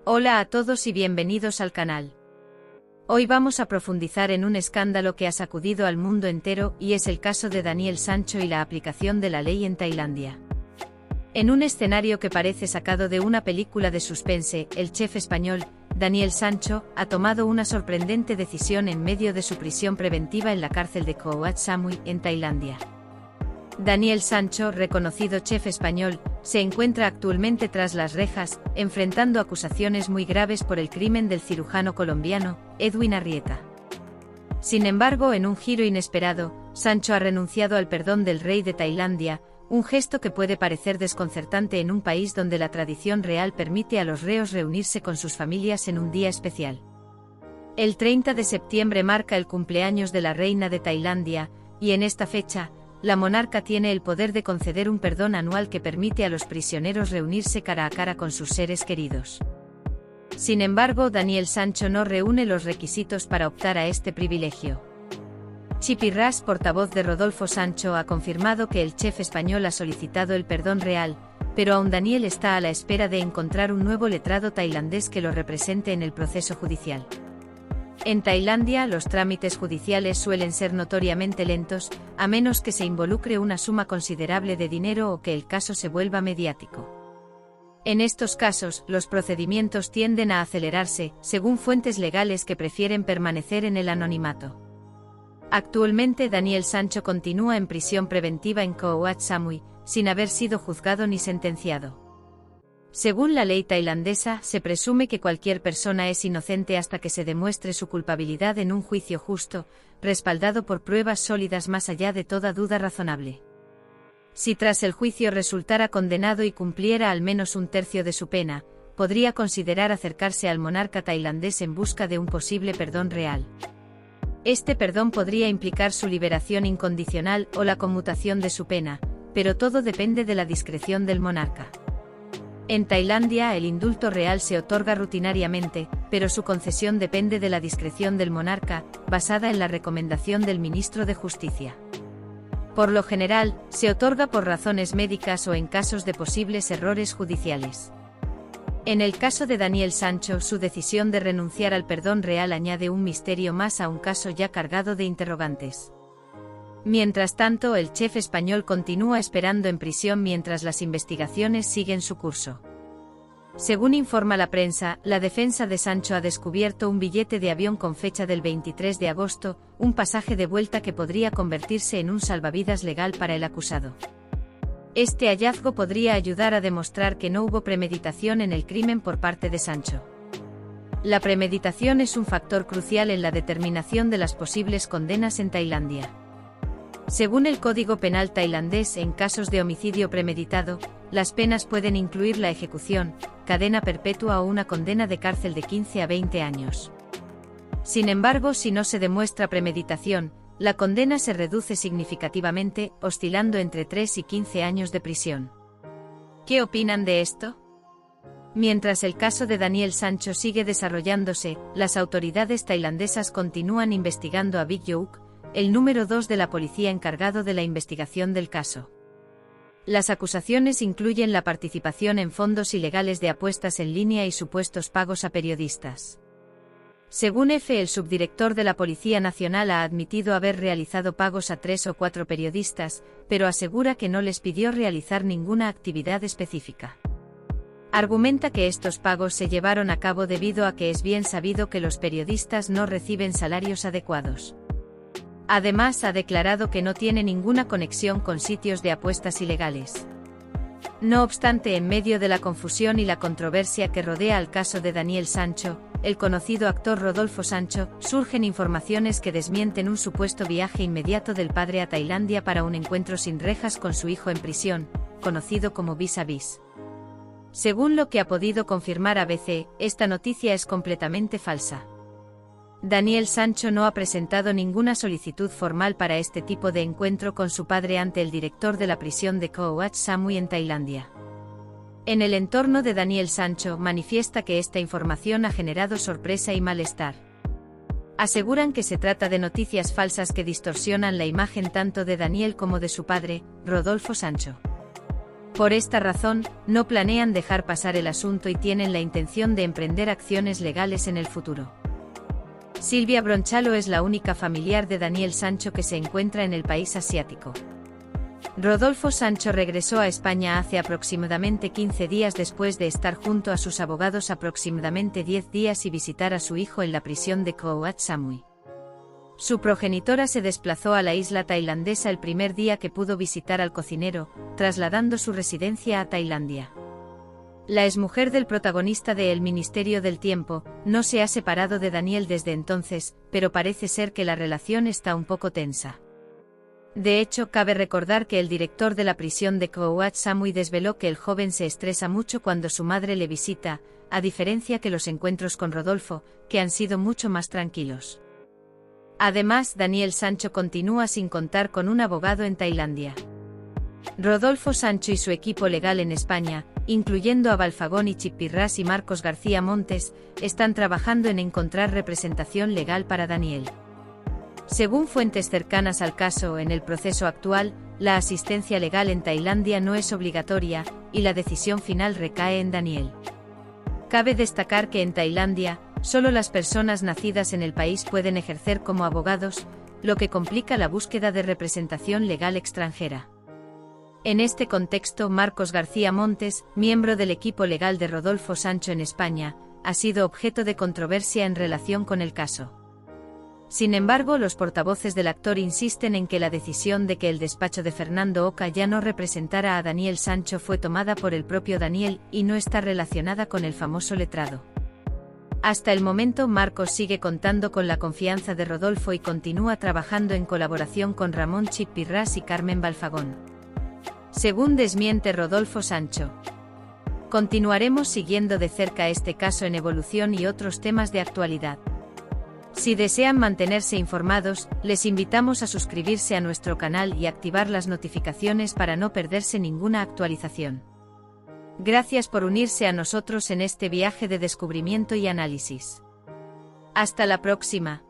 Hola a todos y bienvenidos al canal. Hoy vamos a profundizar en un escándalo que ha sacudido al mundo entero y es el caso de Daniel Sancho y la aplicación de la ley en Tailandia. En un escenario que parece sacado de una película de suspense, el chef español, Daniel Sancho, ha tomado una sorprendente decisión en medio de su prisión preventiva en la cárcel de Koh Samui, en Tailandia. Daniel Sancho, reconocido chef español, se encuentra actualmente tras las rejas, enfrentando acusaciones muy graves por el crimen del cirujano colombiano, Edwin Arrieta. Sin embargo, en un giro inesperado, Sancho ha renunciado al perdón del rey de Tailandia, un gesto que puede parecer desconcertante en un país donde la tradición real permite a los reos reunirse con sus familias en un día especial. El 30 de septiembre marca el cumpleaños de la reina de Tailandia, y en esta fecha, la monarca tiene el poder de conceder un perdón anual que permite a los prisioneros reunirse cara a cara con sus seres queridos. Sin embargo, Daniel Sancho no reúne los requisitos para optar a este privilegio. Chipi Ras, portavoz de Rodolfo Sancho, ha confirmado que el chef español ha solicitado el perdón real, pero aún Daniel está a la espera de encontrar un nuevo letrado tailandés que lo represente en el proceso judicial. En Tailandia, los trámites judiciales suelen ser notoriamente lentos, a menos que se involucre una suma considerable de dinero o que el caso se vuelva mediático. En estos casos, los procedimientos tienden a acelerarse, según fuentes legales que prefieren permanecer en el anonimato. Actualmente, Daniel Sancho continúa en prisión preventiva en Koh Samui, sin haber sido juzgado ni sentenciado. Según la ley tailandesa, se presume que cualquier persona es inocente hasta que se demuestre su culpabilidad en un juicio justo, respaldado por pruebas sólidas más allá de toda duda razonable. Si tras el juicio resultara condenado y cumpliera al menos un tercio de su pena, podría considerar acercarse al monarca tailandés en busca de un posible perdón real. Este perdón podría implicar su liberación incondicional o la conmutación de su pena, pero todo depende de la discreción del monarca. En Tailandia, el indulto real se otorga rutinariamente, pero su concesión depende de la discreción del monarca, basada en la recomendación del ministro de Justicia. Por lo general, se otorga por razones médicas o en casos de posibles errores judiciales. En el caso de Daniel Sancho, su decisión de renunciar al perdón real añade un misterio más a un caso ya cargado de interrogantes. Mientras tanto, el chef español continúa esperando en prisión mientras las investigaciones siguen su curso. Según informa la prensa, la defensa de Sancho ha descubierto un billete de avión con fecha del 23 de agosto, un pasaje de vuelta que podría convertirse en un salvavidas legal para el acusado. Este hallazgo podría ayudar a demostrar que no hubo premeditación en el crimen por parte de Sancho. La premeditación es un factor crucial en la determinación de las posibles condenas en Tailandia. Según el Código Penal tailandés, en casos de homicidio premeditado, las penas pueden incluir la ejecución, cadena perpetua o una condena de cárcel de 15 a 20 años. Sin embargo, si no se demuestra premeditación, la condena se reduce significativamente, oscilando entre 3 y 15 años de prisión. ¿Qué opinan de esto? Mientras el caso de Daniel Sancho sigue desarrollándose, las autoridades tailandesas continúan investigando a Vic Youk, el número 2 de la policía encargado de la investigación del caso. Las acusaciones incluyen la participación en fondos ilegales de apuestas en línea y supuestos pagos a periodistas. Según el subdirector de la Policía Nacional ha admitido haber realizado pagos a 3 o 4 periodistas, pero asegura que no les pidió realizar ninguna actividad específica. Argumenta que estos pagos se llevaron a cabo debido a que es bien sabido que los periodistas no reciben salarios adecuados. Además, ha declarado que no tiene ninguna conexión con sitios de apuestas ilegales. No obstante, en medio de la confusión y la controversia que rodea al caso de Daniel Sancho, el conocido actor Rodolfo Sancho, surgen informaciones que desmienten un supuesto viaje inmediato del padre a Tailandia para un encuentro sin rejas con su hijo en prisión, conocido como Vis a Vis. Según lo que ha podido confirmar ABC, esta noticia es completamente falsa. Daniel Sancho no ha presentado ninguna solicitud formal para este tipo de encuentro con su padre ante el director de la prisión de Koh Samui en Tailandia. En el entorno de Daniel Sancho manifiesta que esta información ha generado sorpresa y malestar. Aseguran que se trata de noticias falsas que distorsionan la imagen tanto de Daniel como de su padre, Rodolfo Sancho. Por esta razón, no planean dejar pasar el asunto y tienen la intención de emprender acciones legales en el futuro. Silvia Bronchalo es la única familiar de Daniel Sancho que se encuentra en el país asiático. Rodolfo Sancho regresó a España hace aproximadamente 15 días después de estar junto a sus abogados aproximadamente 10 días y visitar a su hijo en la prisión de Koh Samui. Su progenitora se desplazó a la isla tailandesa el primer día que pudo visitar al cocinero, trasladando su residencia a Tailandia. La exmujer del protagonista de El Ministerio del Tiempo no se ha separado de Daniel desde entonces, pero parece ser que la relación está un poco tensa. De hecho, cabe recordar que el director de la prisión de Koh Samui desveló que el joven se estresa mucho cuando su madre le visita, a diferencia que los encuentros con Rodolfo, que han sido mucho más tranquilos. Además, Daniel Sancho continúa sin contar con un abogado en Tailandia. Rodolfo Sancho y su equipo legal en España, incluyendo a Balfagón y Chipirras y Marcos García Montes, están trabajando en encontrar representación legal para Daniel. Según fuentes cercanas al caso, en el proceso actual, la asistencia legal en Tailandia no es obligatoria, y la decisión final recae en Daniel. Cabe destacar que en Tailandia, solo las personas nacidas en el país pueden ejercer como abogados, lo que complica la búsqueda de representación legal extranjera. En este contexto, Marcos García Montes, miembro del equipo legal de Rodolfo Sancho en España, ha sido objeto de controversia en relación con el caso. Sin embargo, los portavoces del actor insisten en que la decisión de que el despacho de Fernando Oca ya no representara a Daniel Sancho fue tomada por el propio Daniel y no está relacionada con el famoso letrado. Hasta el momento, Marcos sigue contando con la confianza de Rodolfo y continúa trabajando en colaboración con Ramón Chipirras y Carmen Balfagón. Según desmiente Rodolfo Sancho. Continuaremos siguiendo de cerca este caso en evolución y otros temas de actualidad. Si desean mantenerse informados, les invitamos a suscribirse a nuestro canal y activar las notificaciones para no perderse ninguna actualización. Gracias por unirse a nosotros en este viaje de descubrimiento y análisis. Hasta la próxima.